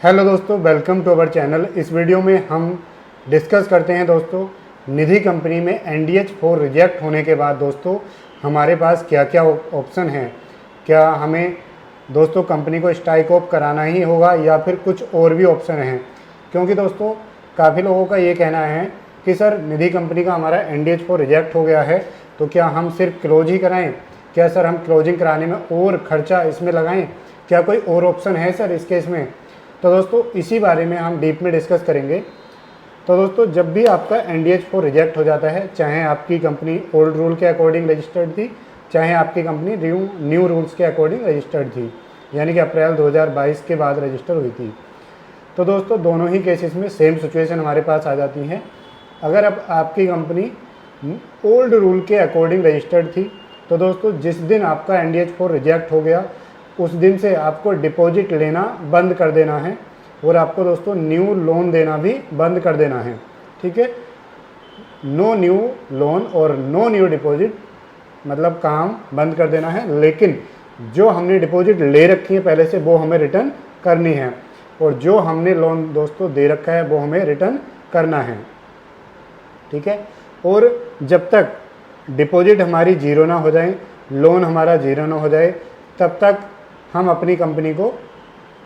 Hello दोस्तों, welcome to our channel. इस video में हम डिस्कस करते हैं दोस्तों निधि कंपनी में NDH4 रिजेक्ट होने के बाद दोस्तों हमारे पास क्या क्या ऑप्शन हैं। क्या हमें दोस्तों कंपनी को स्ट्राइक ऑफ कराना ही होगा या फिर कुछ और भी ऑप्शन हैं। क्योंकि दोस्तों काफ़ी लोगों का ये कहना है कि सर निधि कंपनी का हमारा NDH4 रिजेक्ट हो गया है तो क्या हम सिर्फ क्लोज ही कराएं, क्या सर हम क्लोजिंग कराने में और ख़र्चा इसमें लगाएं, क्या कोई और ऑप्शन है सर इस केस में। तो दोस्तों इसी बारे में हम डीप में डिस्कस करेंगे। तो दोस्तों जब भी आपका NDH4 रिजेक्ट हो जाता है, चाहे आपकी कंपनी ओल्ड रूल के अकॉर्डिंग रजिस्टर्ड थी, चाहे आपकी कंपनी न्यू रूल्स के अकॉर्डिंग रजिस्टर्ड थी, यानी कि अप्रैल 2022 के बाद रजिस्टर हुई थी, तो दोस्तों दोनों ही केसेस में सेम सिचुएशन हमारे पास आ जाती है। अगर अब आपकी कंपनी ओल्ड रूल के अकॉर्डिंग रजिस्टर्ड थी तो दोस्तों जिस दिन आपका NDH4 रिजेक्ट हो गया उस दिन से आपको डिपॉजिट लेना बंद कर देना है और आपको दोस्तों न्यू लोन देना भी बंद कर देना है। ठीक है, नो न्यू लोन और नो न्यू डिपॉजिट मतलब काम बंद कर देना है, लेकिन जो हमने डिपॉजिट ले रखी है पहले से वो हमें रिटर्न करनी है और जो हमने लोन दोस्तों दे रखा है वो हमें रिटर्न करना है। ठीक है, और जब तक डिपॉजिट हमारी जीरो ना हो जाए, लोन हमारा जीरो ना हो जाए, तब तक हम अपनी कंपनी को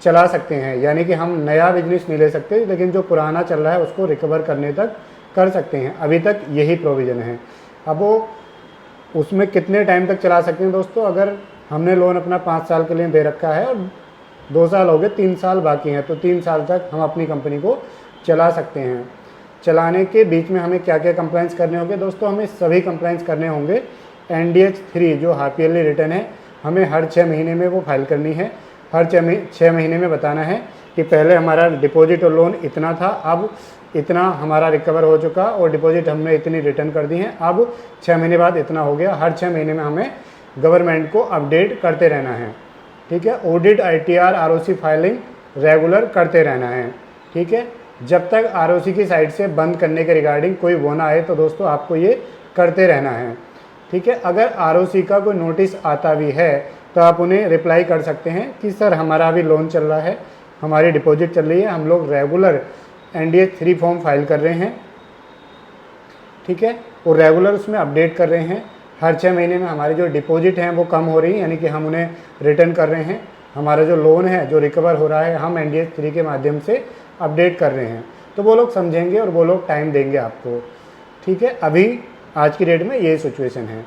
चला सकते हैं। यानी कि हम नया बिजनेस नहीं ले सकते, लेकिन जो पुराना चल रहा है उसको रिकवर करने तक कर सकते हैं। अभी तक यही प्रोविज़न है। अब वो उसमें कितने टाइम तक चला सकते हैं दोस्तों, अगर हमने लोन अपना 5 साल के लिए दे रखा है और 2 साल हो गए, 3 साल बाकी हैं, तो 3 साल तक हम अपनी कंपनी को चला सकते हैं। चलाने के बीच में हमें क्या क्या कंप्लाइंस करने होंगे दोस्तों, हमें सभी कंप्लाइंस करने होंगे। NDH3 जो हाफ ईयरली रिटर्न है हमें हर 6 महीने में वो फाइल करनी है। हर 6 महीने में बताना है कि पहले हमारा डिपॉजिट और लोन इतना था, अब इतना हमारा रिकवर हो चुका और डिपॉजिट हमने इतनी रिटर्न कर दी है, अब 6 महीने बाद इतना हो गया। हर 6 महीने में हमें गवर्नमेंट को अपडेट करते रहना है। ठीक है, audit ITR ROC filing regular करते रहना है। ठीक है, जब तक ROC की साइड से बंद करने के रिगार्डिंग कोई वो ना आए तो दोस्तों आपको ये करते रहना है। ठीक है, अगर ROC का कोई नोटिस आता भी है तो आप उन्हें रिप्लाई कर सकते हैं कि सर हमारा अभी लोन चल रहा है, हमारी डिपॉजिट चल रही है, हम लोग रेगुलर NDH3 फॉर्म फाइल कर रहे हैं। ठीक है, और रेगुलर उसमें अपडेट कर रहे हैं। हर 6 महीने में हमारी जो डिपॉजिट हैं वो कम हो रही है, यानी कि हम उन्हें रिटर्न कर रहे हैं। हमारा जो लोन है जो रिकवर हो रहा है हम NDH3 के माध्यम से अपडेट कर रहे हैं। तो वो लोग समझेंगे और वो लोग टाइम देंगे आपको। ठीक है, अभी आज की डेट में ये सिचुएशन है।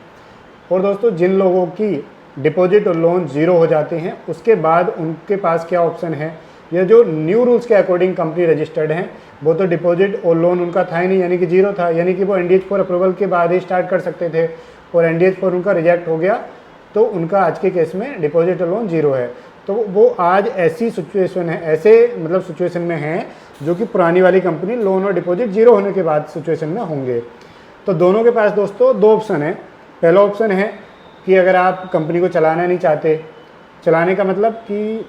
और दोस्तों जिन लोगों की डिपॉजिट और लोन ज़ीरो हो जाते हैं उसके बाद उनके पास क्या ऑप्शन है, या जो न्यू रूल्स के अकॉर्डिंग कंपनी रजिस्टर्ड हैं वो तो डिपॉजिट और लोन उनका था ही नहीं, यानी कि जीरो था, यानी कि वो NDH4 अप्रूवल के बाद ही स्टार्ट कर सकते थे और NDH4 उनका रिजेक्ट हो गया तो उनका आज के केस में डिपॉजिट और लोन जीरो है। तो वो आज ऐसी सिचुएशन है, ऐसे मतलब सिचुएशन में हैं जो कि पुरानी वाली कंपनी लोन और डिपॉजिट जीरो होने के बाद सिचुएशन में होंगे। तो दोनों के पास दोस्तों 2 ऑप्शन है। पहला ऑप्शन है कि अगर आप कंपनी को चलाना नहीं चाहते, चलाने का मतलब कि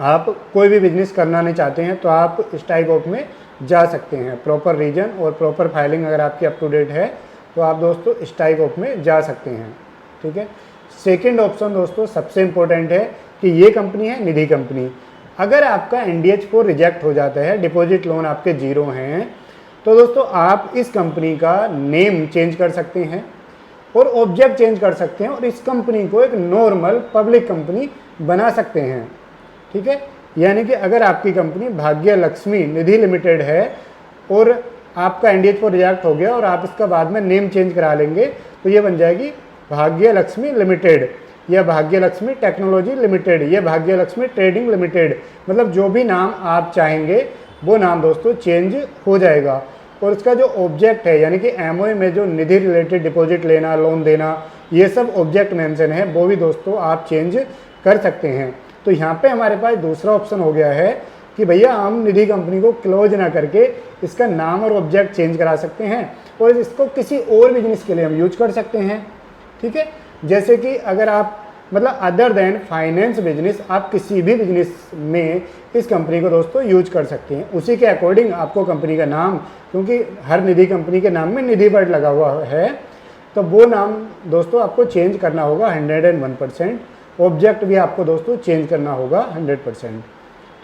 आप कोई भी बिजनेस करना नहीं चाहते हैं, तो आप स्ट्राइक ऑफ में जा सकते हैं। प्रॉपर रीजन और प्रॉपर फाइलिंग अगर आपकी अप टू डेट है तो आप दोस्तों स्ट्राइक ऑफ में जा सकते हैं। ठीक है, सेकेंड ऑप्शन दोस्तों सबसे इम्पोर्टेंट है कि ये कंपनी है निधि कंपनी। अगर आपका NDH4 रिजेक्ट हो जाता है, डिपॉजिट लोन आपके जीरो हैं, तो दोस्तों आप इस कंपनी का नेम चेंज कर सकते हैं और ऑब्जेक्ट चेंज कर सकते हैं और इस कंपनी को एक नॉर्मल पब्लिक कंपनी बना सकते हैं। ठीक है, यानी कि अगर आपकी कंपनी भाग्य लक्ष्मी निधि लिमिटेड है और आपका NDH4 रिजेक्ट हो गया और आप इसका बाद में नेम चेंज करा लेंगे तो ये बन जाएगी भाग्य लक्ष्मी लिमिटेड या भाग्य लक्ष्मी टेक्नोलॉजी लिमिटेड या भाग्य लक्ष्मी ट्रेडिंग लिमिटेड, मतलब जो भी नाम आप चाहेंगे वो नाम दोस्तों चेंज हो जाएगा। और इसका जो ऑब्जेक्ट है, यानी कि MOA में जो निधि रिलेटेड डिपॉजिट लेना, लोन देना, ये सब ऑब्जेक्ट मेंशन है, वो भी दोस्तों आप चेंज कर सकते हैं। तो यहाँ पे हमारे पास दूसरा ऑप्शन हो गया है कि भैया हम निधि कंपनी को क्लोज ना करके इसका नाम और ऑब्जेक्ट चेंज करा सकते हैं और इसको किसी और बिजनेस के लिए हम यूज कर सकते हैं। ठीक है, जैसे कि अगर आप मतलब अदर देन फाइनेंस बिजनेस, आप किसी भी बिजनेस में इस कंपनी को दोस्तों यूज कर सकते हैं। उसी के अकॉर्डिंग आपको कंपनी का नाम, क्योंकि हर निधि कंपनी के नाम में निधि वर्ड लगा हुआ है, तो वो नाम दोस्तों आपको चेंज करना होगा 101%। ऑब्जेक्ट भी आपको दोस्तों चेंज करना होगा 100%।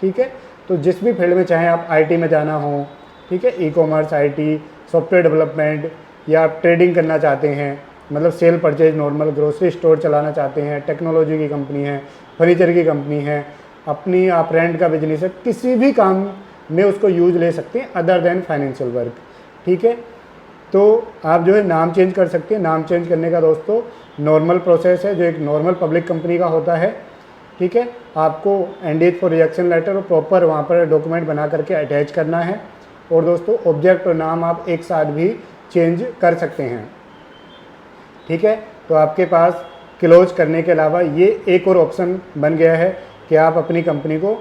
ठीक है। तो जिस भी फील्ड में चाहें आप, आईटी में जाना हो, ठीक है, e commerce, IT, software development, या आप ट्रेडिंग करना चाहते हैं, मतलब cell purchase normal, grocery store चलाना चाहते हैं, टेक्नोलॉजी की कंपनी है, फर्नीचर की कंपनी है, अपनी आप रेंट का बिजनेस है, किसी भी काम में उसको यूज ले सकते हैं अदर देन फाइनेंशियल वर्क, ठीक है। तो आप जो है नाम चेंज कर सकते हैं। नाम चेंज करने का दोस्तों नॉर्मल प्रोसेस है, जो एक नॉर्मल पब्लिक कंपनी का होता है, ठीक है। आपको NDH फॉर रिजेक्शन लेटर और प्रॉपर वहाँ पर डॉक्यूमेंट बना करके अटैच करना है। और दोस्तों ऑब्जेक्ट और नाम आप एक साथ भी चेंज कर सकते हैं, ठीक है। तो आपके पास क्लोज करने के अलावा ये एक और ऑप्शन बन गया है कि आप अपनी कंपनी को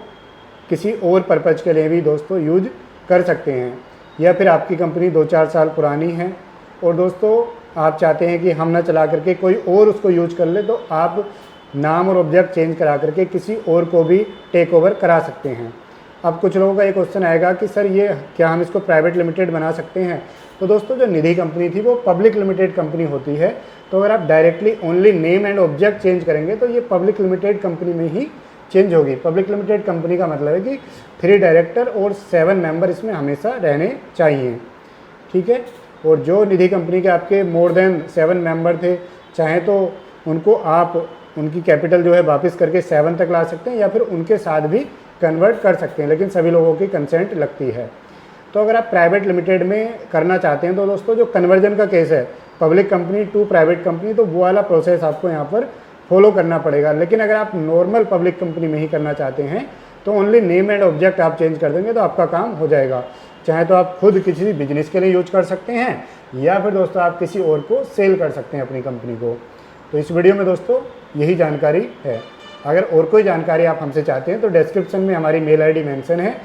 किसी और पर्पज़ के लिए भी दोस्तों यूज कर सकते हैं, या फिर आपकी कंपनी 2-4 साल पुरानी है और दोस्तों आप चाहते हैं कि हम ना चला करके कोई और उसको यूज कर ले, तो आप नाम और ऑब्जेक्ट चेंज करा करके किसी और को भी टेक ओवर करा सकते हैं। अब कुछ लोगों का एक क्वेश्चन आएगा कि सर ये क्या हम इसको प्राइवेट लिमिटेड बना सकते हैं? तो दोस्तों जो निधि कंपनी थी वो पब्लिक लिमिटेड कंपनी होती है, तो अगर आप directly only name and object change करेंगे तो ये पब्लिक लिमिटेड कंपनी में ही चेंज होगी। पब्लिक लिमिटेड कंपनी का मतलब है कि 3 डायरेक्टर और 7 मेंबर इसमें हमेशा रहने चाहिए, ठीक है। और जो निधि कंपनी के आपके मोर देन 7 मेंबर थे, चाहे तो उनको आप उनकी कैपिटल जो है वापस करके 7 तक ला सकते हैं, या फिर उनके साथ भी कन्वर्ट कर सकते हैं, लेकिन सभी लोगों की कंसेंट लगती है। तो अगर आप प्राइवेट लिमिटेड में करना चाहते हैं तो दोस्तों जो कन्वर्जन का केस है public company to private company, तो वो वाला प्रोसेस आपको यहाँ पर फॉलो करना पड़ेगा। लेकिन अगर आप नॉर्मल पब्लिक कंपनी में ही करना चाहते हैं तो ओनली नेम एंड ऑब्जेक्ट आप चेंज कर देंगे तो आपका काम हो जाएगा। चाहे तो आप खुद किसी बिजनेस के लिए यूज कर सकते हैं, या फिर दोस्तों आप किसी और को सेल कर सकते हैं अपनी कंपनी को। तो इस वीडियो में दोस्तों यही जानकारी है। अगर और कोई जानकारी आप हमसे चाहते हैं तो डिस्क्रिप्शन में हमारी मेल ID मेंशन है,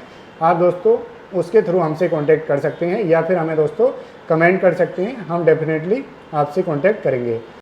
आप दोस्तों उसके थ्रू हमसे कांटेक्ट कर सकते हैं, या फिर हमें दोस्तों कमेंट कर सकते हैं, हम डेफिनेटली आपसे कांटेक्ट करेंगे।